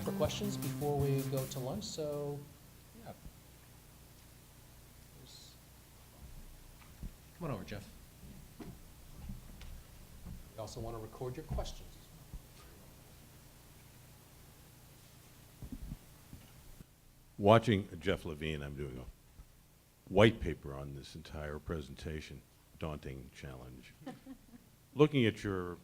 time for questions before we go to lunch, so, yeah. Come on over, Jeff. We also want to record your questions as well. Watching Jeff Levine, I'm doing a white paper on this entire presentation, daunting challenge. Looking at your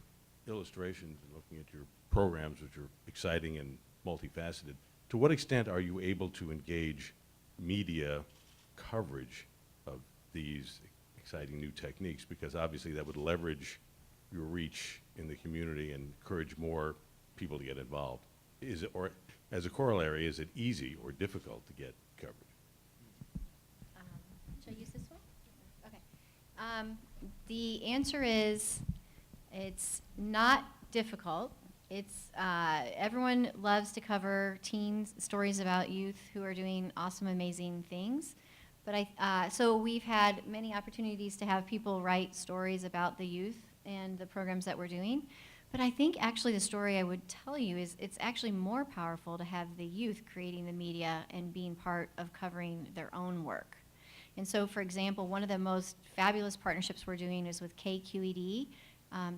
illustrations and looking at your programs, which are exciting and multifaceted, to what extent are you able to engage media coverage of these exciting new techniques? Because obviously that would leverage your reach in the community and encourage more people to get involved. Is it, or as a corollary, is it easy or difficult to get coverage? Should I use this one? Okay. The answer is it's not difficult. It's everyone loves to cover teens, stories about youth who are doing awesome, amazing things. But so we've had many opportunities to have people write stories about the youth and the programs that we're doing. But I think actually the story I would tell you is it's actually more powerful to have the youth creating the media and being part of covering their own work. And so, for example, one of the most fabulous partnerships we're doing is with KQED,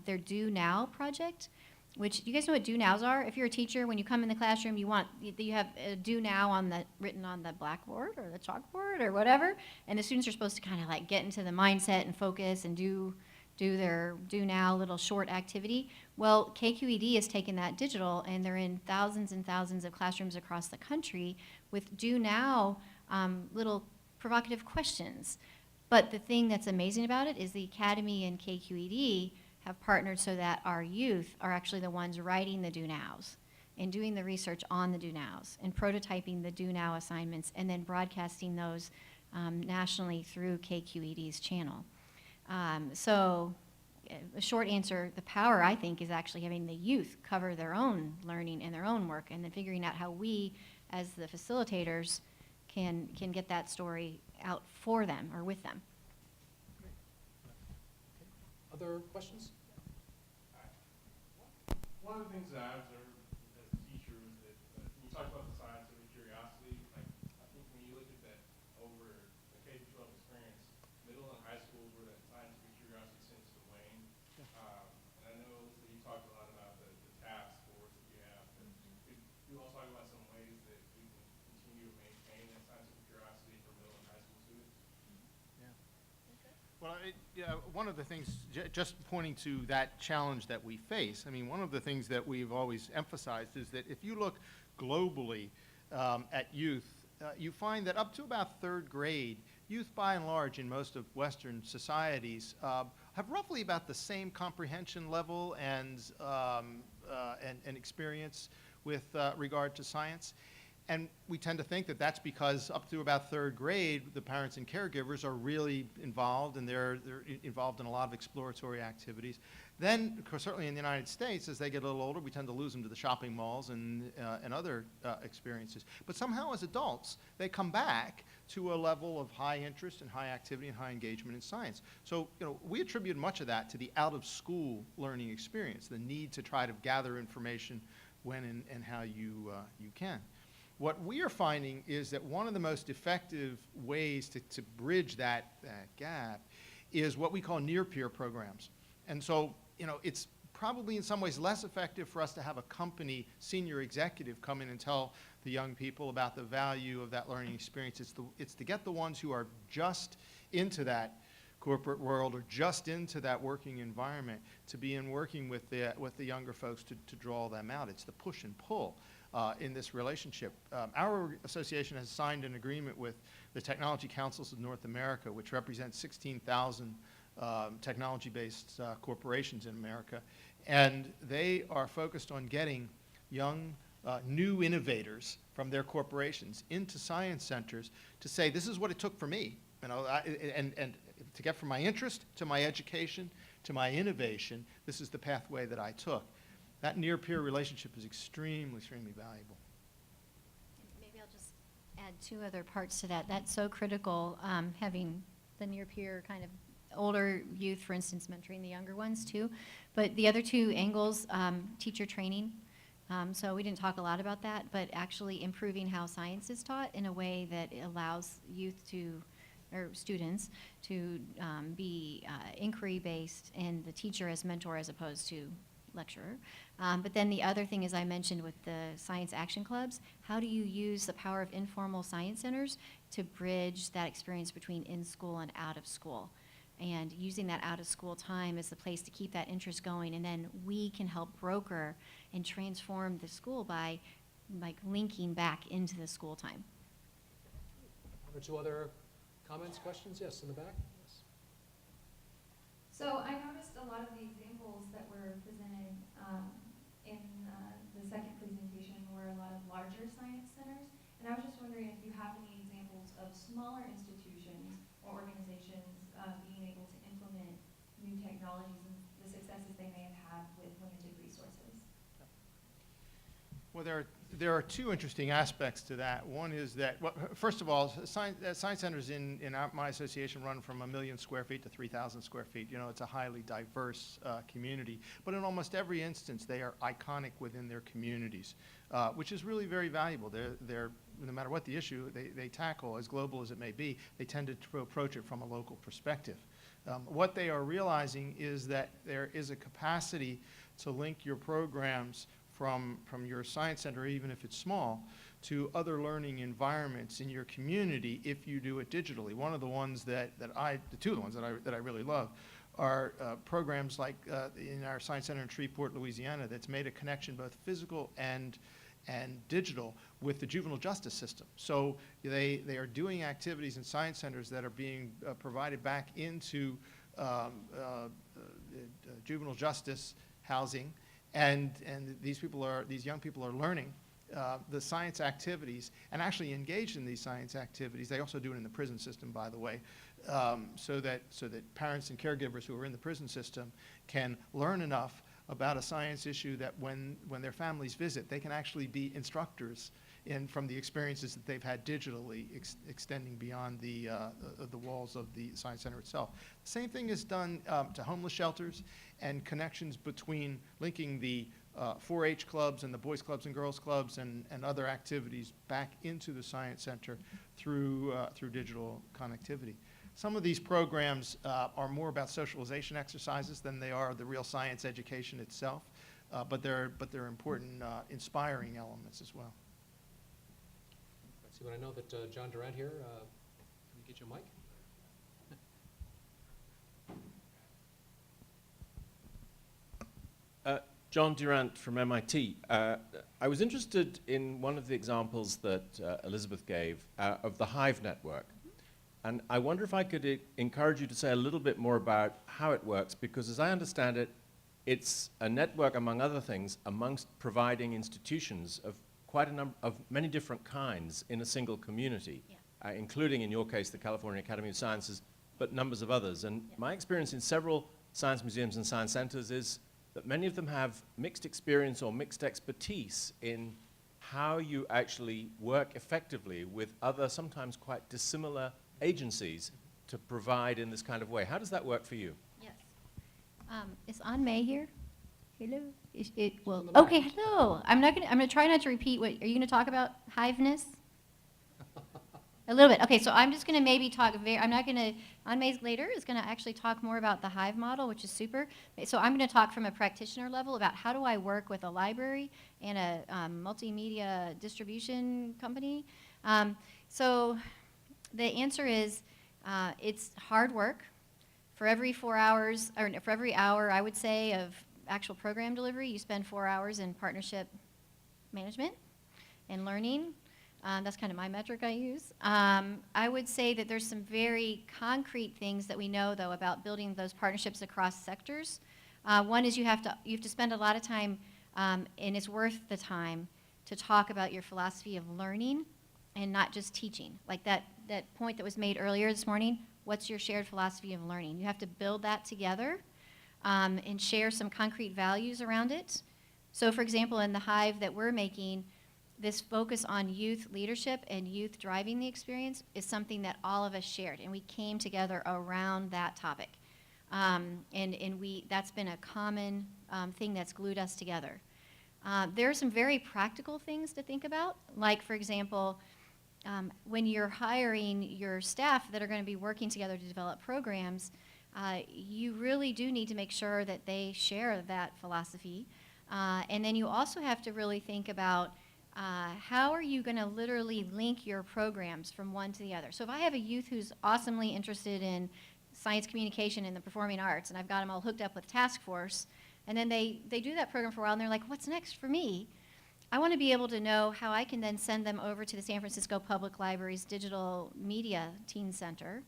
their Do Now project, which, you guys know what Do Nows are? If you're a teacher, when you come in the classroom, you have Do Now written on the blackboard or the chalkboard or whatever, and the students are supposed to kind of like get into the mindset and focus and do their Do Now little short activity. Well, KQED has taken that digital, and they're in thousands and thousands of classrooms across the country with Do Now little provocative questions. But the thing that's amazing about it is the Academy and KQED have partnered so that our youth are actually the ones writing the Do Nows and doing the research on the Do Nows and prototyping the Do Now assignments and then broadcasting those nationally through KQED's channel. So a short answer, the power, I think, is actually having the youth cover their own learning and their own work, and then figuring out how we, as the facilitators, can get that story out for them or with them. Great. Okay. Other questions? One of the things that I observed as a teacher was that when you talk about the science of curiosity, like I think when you look at that over the K-12 experience, middle and high schools where that scientific curiosity tends to wane. And I know that you talked a lot about the task force that you have, but could you also talk about some ways that we can continue to maintain that scientific curiosity for middle and high school students? Well, one of the things, just pointing to that challenge that we face, I mean, one of the things that we've always emphasized is that if you look globally at youth, you find that up to about third grade, youth by and large in most of Western societies have roughly about the same comprehension level and experience with regard to science. And we tend to think that that's because up to about third grade, the parents and caregivers are really involved, and they're involved in a lot of exploratory activities. Then, of course, certainly in the United States, as they get a little older, we tend to lose them to the shopping malls and other experiences. But somehow as adults, they come back to a level of high interest and high activity and high engagement in science. So, we attribute much of that to the out-of-school learning experience, the need to try to gather information when and how you can. What we are finding is that one of the most effective ways to bridge that gap is what we call near-peer programs. And so, it's probably in some ways less effective for us to have a company senior executive come in and tell the young people about the value of that learning experience. It's to get the ones who are just into that corporate world or just into that working environment to be in working with the younger folks to draw them out. It's the push and pull in this relationship. Our association has signed an agreement with the Technology Councils of North America, which represents 16,000 technology-based corporations in America, and they are focused on getting young new innovators from their corporations into science centers to say, this is what it took for me, and to get from my interest to my education to my innovation, this is the pathway that I took. That near-peer relationship is extremely, extremely valuable. Maybe I'll just add two other parts to that. That's so critical, having the near-peer kind of older youth, for instance, mentoring the younger ones too. But the other two angles, teacher training. So we didn't talk a lot about that, but actually improving how science is taught in a way that allows youth to, or students, to be inquiry-based and the teacher as mentor as opposed to lecturer. But then the other thing, as I mentioned with the science action clubs, how do you use the power of informal science centers to bridge that experience between in school and out of school? And using that out of school time as the place to keep that interest going, and then we can help broker and transform the school by like linking back into the school time. One or two other comments, questions? Yes, in the back? Yes. So I noticed a lot of the examples that were presented in the second presentation were a lot of larger science centers. And I was just wondering if you have any examples of smaller institutions or organizations being able to implement new technologies and the successes they may have had with limited resources. Well, there are two interesting aspects to that. One is that, well, first of all, science centers in my association run from 1 million square feet to 3,000 square feet. You know, it's a highly diverse community. But in almost every instance, they are iconic within their communities, which is really very valuable. They're no matter what the issue they tackle, as global as it may be, they tend to approach it from a local perspective. What they are realizing is that there is a capacity to link your programs from your science center, even if it's small, to other learning environments in your community if you do it digitally. One of the ones the two of the ones that I really love are programs like in our Science Center in Shreveport, Louisiana, that's made a connection both physical and digital with the juvenile justice system. So they are doing activities in science centers that are being provided back into juvenile justice housing, and these young people are learning the science activities and actually engaged in these science activities. They also do it in the prison system, by the way, so that parents and caregivers who are in the prison system can learn enough about a science issue that when their families visit, they can actually be instructors from the experiences that they've had digitally, extending beyond the walls of the Science Center itself. The same thing is done to homeless shelters and connections between linking the 4-H clubs and the boys clubs and girls clubs and other activities back into the Science Center through digital connectivity. Some of these programs are more about socialization exercises than they are the real science education itself, but they're important, inspiring elements as well. Let's see, but I know that John Durant here, can you get your mic? John Durant from MIT. I was interested in one of the examples that Elizabeth gave of the Hive network. And I wonder if I could encourage you to say a little bit more about how it works, because as I understand it, it's a network, among other things, amongst providing institutions of quite a number of many different kinds in a single community, Yeah. Including, in your case, the California Academy of Sciences, but numbers of others. And Yeah. my experience in several science museums and science centers is that many of them have mixed experience or mixed expertise in how you actually work effectively with other, sometimes quite dissimilar agencies to provide in this kind of way. How does that work for you? Yes. Is Ann May here? Hello? Well, In the back. okay, hello. I'm gonna try not to repeat what, are you gonna talk about hiveness? A little bit. Okay, so I'm just gonna maybe talk I'm not gonna, Ann May's later is gonna actually talk more about the hive model, which is super. So I'm gonna talk from a practitioner level about how do I work with a library and a multimedia distribution company. So the answer is, it's hard work. For every 4 hours, or for every hour, I would say, of actual program delivery, you spend 4 hours in partnership management and learning. That's kind of my metric I use. I would say that there's some very concrete things that we know, though, about building those partnerships across sectors. One is you have to spend a lot of time, and it's worth the time, to talk about your philosophy of learning and not just teaching. Like that point that was made earlier this morning, what's your shared philosophy of learning? You have to build that together and share some concrete values around it. So for example, in the Hive that we're making, this focus on youth leadership and youth driving the experience is something that all of us shared, and we came together around that topic. And that's been a common thing that's glued us together. There are some very practical things to think about, like, for example, when you're hiring your staff that are going to be working together to develop programs, you really do need to make sure that they share that philosophy. And then you also have to really think about how are you going to literally link your programs from one to the other. So if I have a youth who's awesomely interested in science communication and the performing arts, and I've got them all hooked up with task force, and then they do that program for a while, and they're like, what's next for me? I want to be able to know how I can then send them over to the San Francisco Public Library's Digital Media Teen Center,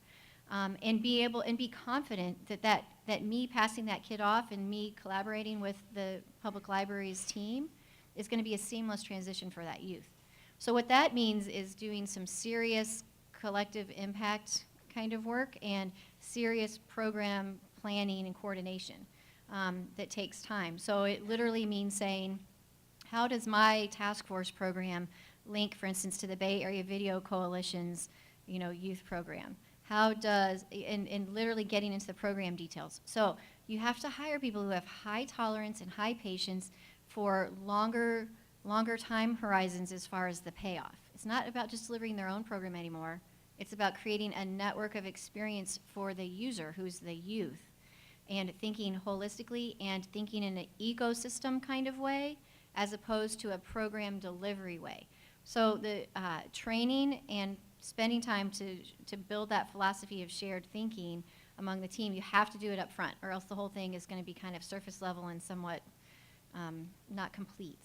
and be confident that me passing that kid off and me collaborating with the public library's team is going to be a seamless transition for that youth. So what that means is doing some serious collective impact kind of work and serious program planning and coordination that takes time. So it literally means saying, how does my task force program link, for instance, to the Bay Area Video Coalition's, youth program? How does, and literally getting into the program details. So you have to hire people who have high tolerance and high patience for longer time horizons as far as the payoff. It's not about just delivering their own program anymore. It's about creating a network of experience for the user, who's the youth, and thinking holistically and thinking in an ecosystem kind of way, as opposed to a program delivery way. So the training and spending time to build that philosophy of shared thinking among the team, you have to do it up front, or else the whole thing is going to be kind of surface level and somewhat not complete.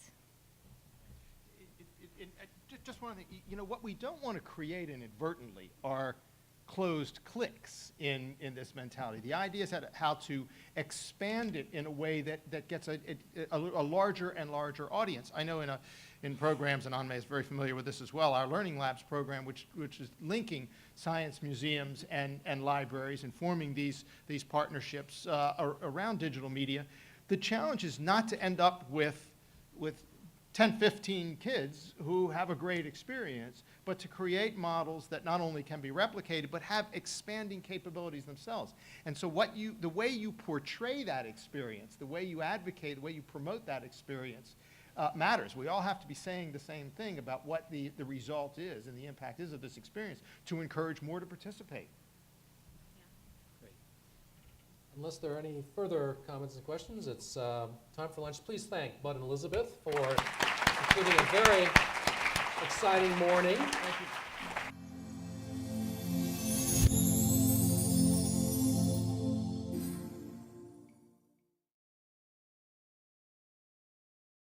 Just one thing, what we don't want to create inadvertently are closed cliques in this mentality. The idea is how to expand it in a way that gets a larger and larger audience. I know in programs, and Anme is very familiar with this as well, our Learning Labs program, which is linking science museums and libraries and forming these partnerships around digital media. The challenge is not to end up with 10, 15 kids who have a great experience, but to create models that not only can be replicated, but have expanding capabilities themselves. And so the way you portray that experience, the way you advocate, the way you promote that experience matters. We all have to be saying the same thing about what the result is and the impact is of this experience to encourage more to participate. Great. Unless there are any further comments and questions, it's time for lunch. Please thank Bud and Elizabeth for including a very exciting morning. Thank you.